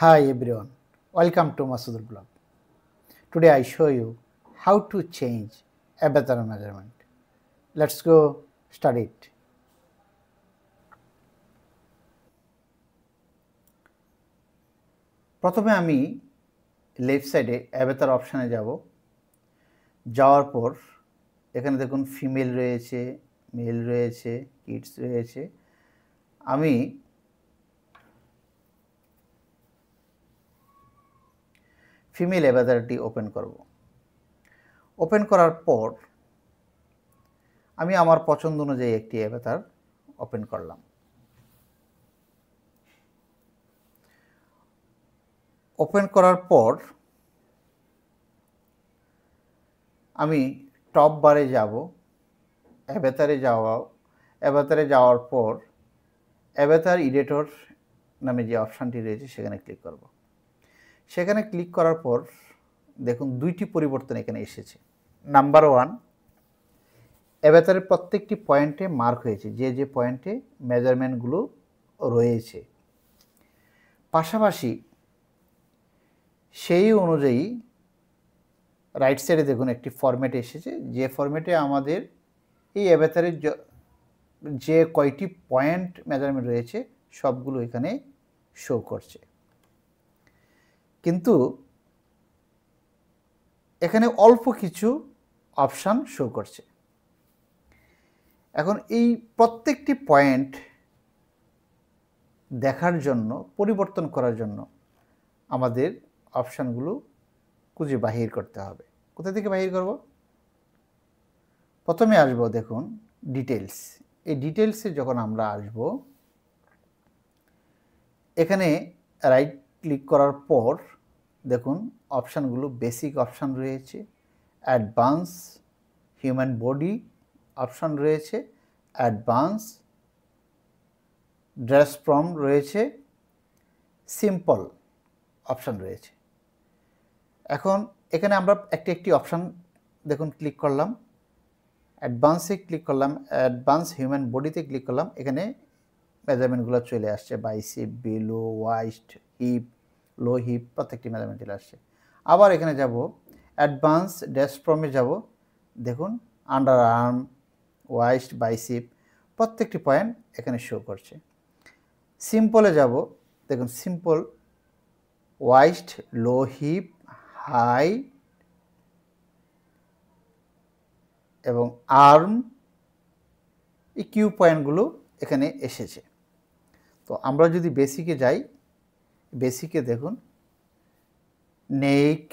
Hi everyone, welcome to Masudul blog. Today I show you how to change avatar measurement. Let's go study it. প্রথমে আমি left সাইডে অ্যাভাতার অপশানে যাব। যাওয়ার পর এখানে দেখুন ফিমেল রয়েছে, মেল রয়েছে, কিডস রয়েছে। আমি ফিমেল অ্যাভাতারটি ওপেন করব। ওপেন করার পর আমি আমার পছন্দ অনুযায়ী একটি অ্যাভাতার ওপেন করলাম। ওপেন করার পর আমি টপ বারে যাব, অ্যাভাতারে যাওয়ার পর অ্যাভাতার এডিটর নামে যে অপশানটি রয়েছে সেখানে ক্লিক করব। সেখানে ক্লিক করার পর দেখুন দুইটি পরিবর্তন এখানে এসেছে। নাম্বার 1, অ্যাভাতারের প্রত্যেকটি পয়েন্টে মার্ক হয়েছে, যে পয়েন্টে মেজারমেন্টগুলো রয়েছে। পাশাপাশি সেই অনুযায়ী রাইট সাইডে দেখুন একটি ফরম্যাট এসেছে, যে ফরম্যাটে আমাদের এই অ্যাভাতারের যে কয়টি পয়েন্ট মেজারমেন্ট রয়েছে সবগুলো এখানে শো করছে। কিন্তু এখানে অল্প কিছু অপশান শো করছে। এখন এই প্রত্যেকটি পয়েন্ট দেখার জন্য, পরিবর্তন করার জন্য আমাদের অপশানগুলো খুঁজে বাহির করতে হবে। কোথা থেকে বাহির করব? প্রথমে আসবো দেখুন ডিটেলস। এই ডিটেলসে যখন আমরা আসব, এখানে রাইট ক্লিক করার পর দেখুন অপশানগুলো বেসিক অপশান রয়েছে, অ্যাডভান্স হিউম্যান বডি অপশান রয়েছে, অ্যাডভান্স ড্রেস প্রম্পট রয়েছে, সিম্পল অপশান রয়েছে। এখন এখানে আমরা একটি অপশান দেখুন ক্লিক করলাম, অ্যাডভান্সে ক্লিক করলাম, অ্যাডভান্স হিউম্যান বডিতে ক্লিক করলাম। এখানে মেজারমেন্টগুলো চলে আসছে, বাইসেপ, বিলো, ওয়াইস্ট, হিপ, লো হিপ, প্রত্যেকটি মেজারমেন্ট চলে আসছে। আবার এখানে যাব, অ্যাডভান্স ড্রেস প্রম্পটে যাব, দেখুন আন্ডার আর্ম, ওয়াইস্ট, বাইসেপ প্রত্যেকটি পয়েন্ট এখানে শো করছে। সিম্পলে যাব, দেখুন সিম্পল, ওয়াইস্ট, লো হিপ, হাই এবং আর্ম, এই কিউ পয়েন্টগুলো এখানে এসেছে। তো আমরা যদি বেসিকে যাই, বেসিকে দেখুন নেক,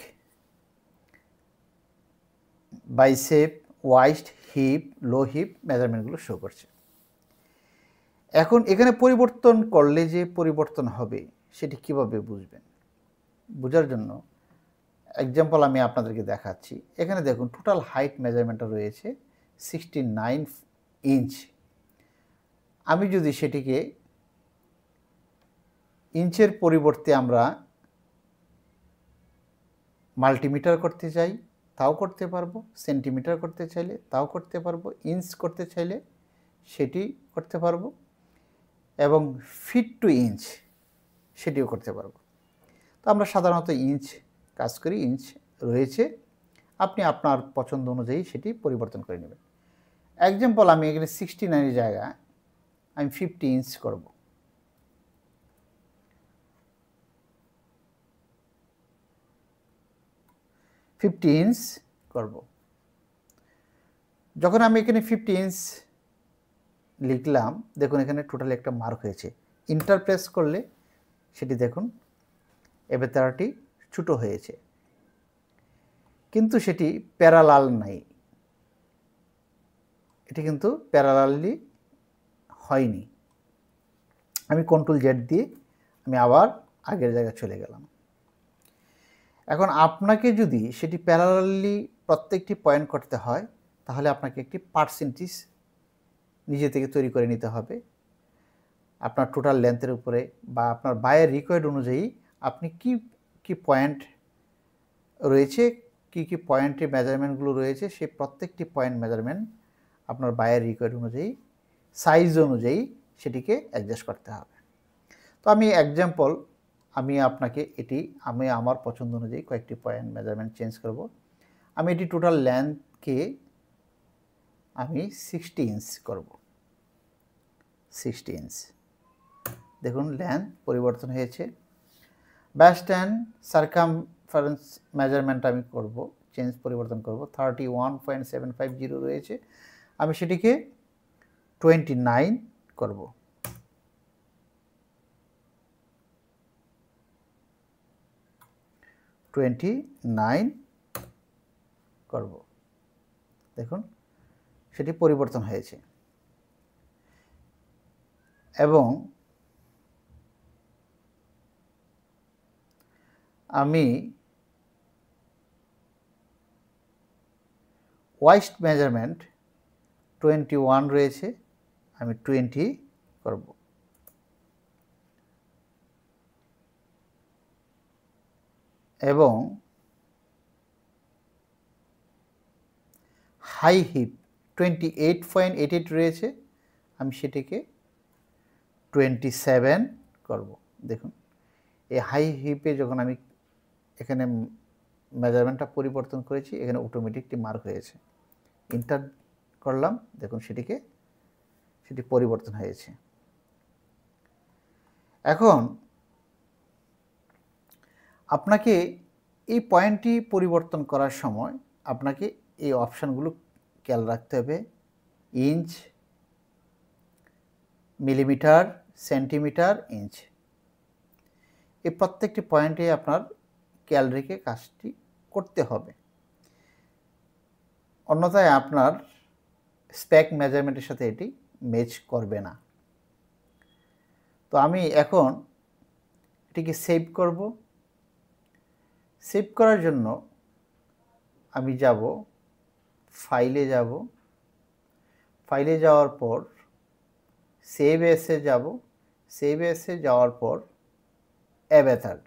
বাইসেপ, ওয়াইস্ট, হিপ, লো হিপ মেজারমেন্টগুলো শো করছে। এখন এখানে পরিবর্তন করলে যে পরিবর্তন হবে সেটি কিভাবে বুঝবেন? বোঝার জন্য এক্সাম্পল আমি আপনাদেরকে দেখাচ্ছি। এখানে দেখুন টোটাল হাইট মেজারমেন্টটা রয়েছে 69 ইঞ্চ। আমি যদি সেটিকে ইঞ্চের পরিবর্তে আমরা মাল্টিমিটার করতে চাই তাও করতে পারবো, সেন্টিমিটার করতে চাইলে তাও করতে পারবো, ইঞ্চ করতে চাইলে সেটি করতে পারবো, এবং ফিট টু ইঞ্চ সেটিও করতে পারবো। তো আমরা সাধারণত ইঞ্চ কাজ করি, ইঞ্চ রয়েছে, আপনি আপনার পছন্দ অনুযায়ী সেটি পরিবর্তন করে নেবেন। এক্সাম্পল আমি এখানে 69 জায়গায় আমি 50 ইঞ্চ করব। ইঞ্চ করব। যখন আমি এখানে 50 ইঞ্চ লিখলাম, দেখুন এখানে টোটাল একটা মার্ক হয়েছে। ইন্টার প্রেস করলে সেটি দেখুন অ্যাভাতারটি ছোটো হয়েছে, কিন্তু সেটি প্যারালাল নাই, এটি কিন্তু প্যারালালি হয়নি। আমি কন্ট্রোল জেড দিয়ে আমি আবার আগের জায়গায় চলে গেলাম। এখন আপনাকে যদি সেটি প্যারালালি প্রত্যেকটি পয়েন্ট করতে হয়, তাহলে আপনাকে একটি পার্সেন্টেজ নিজে থেকে তৈরি করে নিতে হবে। আপনার টোটাল লেন্থের উপরে বা আপনার বায়ের রিকোয়ার্ড অনুযায়ী আপনি কি পয়েন্ট রয়েছে, কি পয়েন্টে মেজারমেন্টগুলো রয়েছে, সেই প্রত্যেকটি পয়েন্ট মেজারমেন্ট আপনার বায়ের রিকোয়ার্ড অনুযায়ী, সাইজ অনুযায়ী সেটিকে অ্যাডজাস্ট করতে হবে। তো আমি এক্সাম্পল আমি আপনাকে এটি আমি আমার পছন্দ অনুযায়ী কয়েকটি পয়েন্ট মেজারমেন্ট চেঞ্জ করব। আমি এটি টোটাল লেন্থকে আমি 60 ইঞ্চ করব, 60 ইঞ্চ। দেখুন লেন্থ পরিবর্তন হয়েছে। ব্যাস্ট অ্যান্ড সার্কামফারেন্স মেজারমেন্ট আমি করব, চেঞ্জ পরিবর্তন করব। 31.750 রয়েছে, আমি সেটিকে 29 করব। করব। দেখুন সেটি পরিবর্তন হয়েছে এবং আমি ওয়াইস্ট মেজারমেন্ট 21 রয়েছে, আমি 20 করব। এবং হাই হিপ 28.88 রয়েছে, আমি সেটিকে 27 করব। দেখুন এই হাই হিপে যখন আমি এখানে মেজারমেন্টটা পরিবর্তন করেছি, এখানে অটোমেটিকলি মার্ক হয়েছে, ইন্টার করলাম, দেখুন সেটি পরিবর্তন হয়েছে। এখন আপনাকে এই পয়েন্টটি পরিবর্তন করার সময় আপনাকে এই অপশানগুলো খেয়াল রাখতে হবে। ইঞ্চ, মিলিমিটার, সেন্টিমিটার, ইঞ্চ, এই প্রত্যেকটি পয়েন্টে আপনার খেয়াল রেখে কাজটি করতে হবে, অন্যথায় আপনার স্পেক মেজারমেন্টের সাথে এটি ম্যাচ করবে না। তো আমি এখন এটিকে সেভ করব। সেভ করার জন্য আমি যাব ফাইলে, ফাইলে যাওয়ার পর সেভ এসে যাব, সেভ এসে যাওয়ার পর অ্যাভাতার,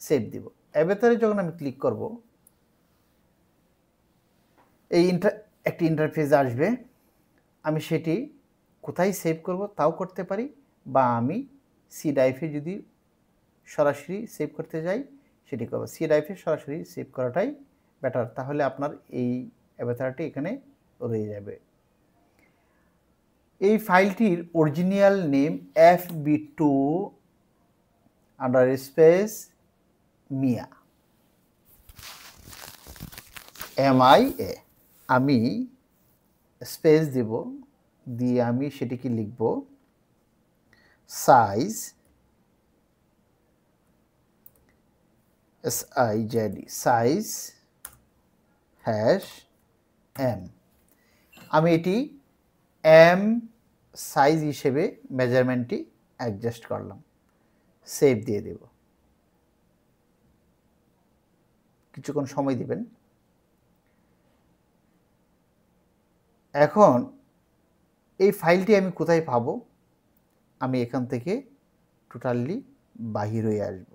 সেভ দিব। অ্যাভাতারে যখন আমি ক্লিক করব, এই একটি ইন্টারফেস আসবে। আমি সেটি কোথায় সেভ করব তাও করতে পারি, বা আমি সি ড্রাইভে যদি সরাসরি সেভ করতে যাই সেটি করব। সি ড্রাইভে সরাসরি সেভ করাটাই বেটার, তাহলে আপনার এই অ্যাভাতারটি এখানে রয়ে যাবে। এই ফাইলটির অরিজিনাল নেম FB2 আন্ডারস্পেস মিয়া, MIA। আমি স্পেস দেব, দিয়ে আমি সেটিকে লিখব সাইজ, SIZ, সাইজ #M। আমি এটি M সাইজ হিসেবে মেজারমেন্টটি অ্যাডজাস্ট করলাম, সেভ দিয়ে দেব। কিছুক্ষণ সময় দিবেন। এখন এই ফাইলটি আমি কোথায় পাবো? আমি এখান থেকে টোটালি বাহির হয়ে আসব।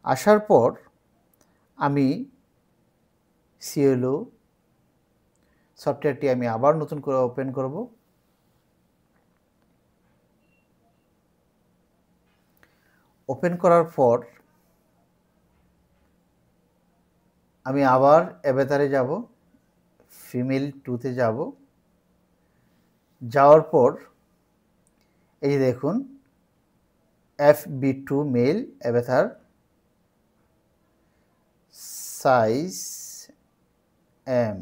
আসার পর আমি সিএলও সফটওয়্যারটি আমি আবার নতুন করে ওপেন করব। ওপেন করার পর আমি আবার অ্যাভাতারে যাব, ফিমেল 2তে যাব। যাওয়ার পর এই যে দেখুন FB2 mail avatar, size M,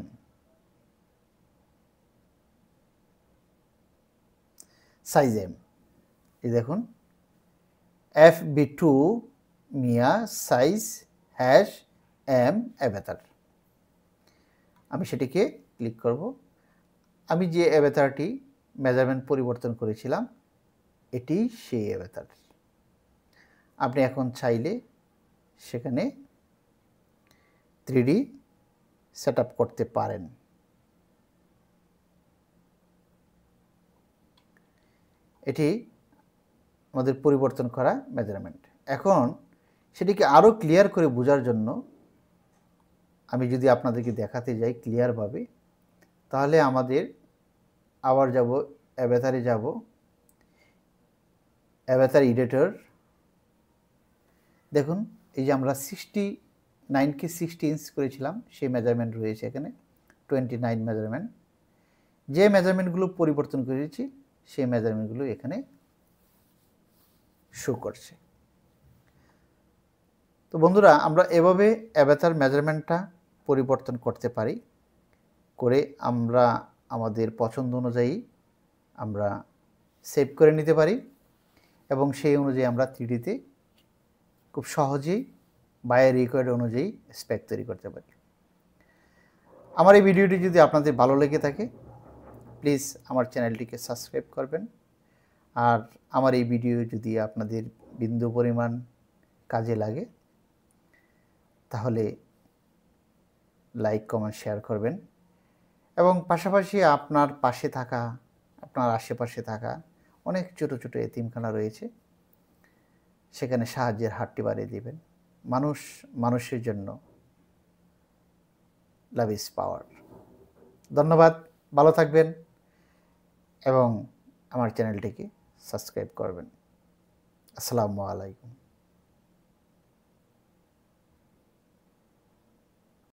size M। এই দেখুন FB2 মিয়া সাইজ #M অ্যাভাতার। আমি সেটিকে ক্লিক করব। আমি যে অ্যাভাতারটি মেজারমেন্ট পরিবর্তন করেছিলাম এটি সেই অ্যাভাতার। আপনি এখন চাইলে সেখানে 3D সেট আপ করতে পারেন। এটি আমাদের পরিবর্তন করা মেজারমেন্ট। এখন সেটিকে আরও ক্লিয়ার করে বোঝার জন্য আমি যদি আপনাদেরকে দেখাতে যাই ক্লিয়ারভাবে, তাহলে আমাদের আবার যাব অ্যাভাতারে যাব, অ্যাভাতার এডিটর, দেখুন এই যে আমরা 69কে 60 ইঞ্চ করেছিলাম সেই মেজারমেন্ট রয়েছে এখানে 29 মেজারমেন্ট। যে মেজারমেন্টগুলো পরিবর্তন করেছি সেই মেজারমেন্টগুলো এখানে শো করছে। তো বন্ধুরা, আমরা এভাবে অ্যাভাতার মেজারমেন্টটা পরিবর্তন করতে পারি, করে আমরা আমাদের পছন্দ অনুযায়ী আমরা সেভ করে নিতে পারি এবং সেই অনুযায়ী আমরা 3Dতে খুব সহজেই বায়ের রিকোয়ার্ড অনুযায়ী স্পেক তৈরি করতে পারি। আমার এই ভিডিওটি যদি আপনাদের ভালো লেগে থাকে প্লিজ আমার চ্যানেলটিকে সাবস্ক্রাইব করবেন। আর আমার এই ভিডিও যদি আপনাদের বিন্দু পরিমাণ কাজে লাগে তাহলে লাইক, কমেন্ট, শেয়ার করবেন এবং পাশাপাশি আপনার পাশে থাকা, আপনার আশেপাশে থাকা অনেক ছোট ছোট এতিমখানা রয়েছে, সেখানে সাহায্যের হাতটি বাড়িয়ে দিবেন। মানুষের জন্য লাভ ইজ পাওয়ার। ধন্যবাদ, ভালো থাকবেন এবং আমার চ্যানেলটিকে সাবস্ক্রাইব করবেন। আসসালামু আলাইকুম।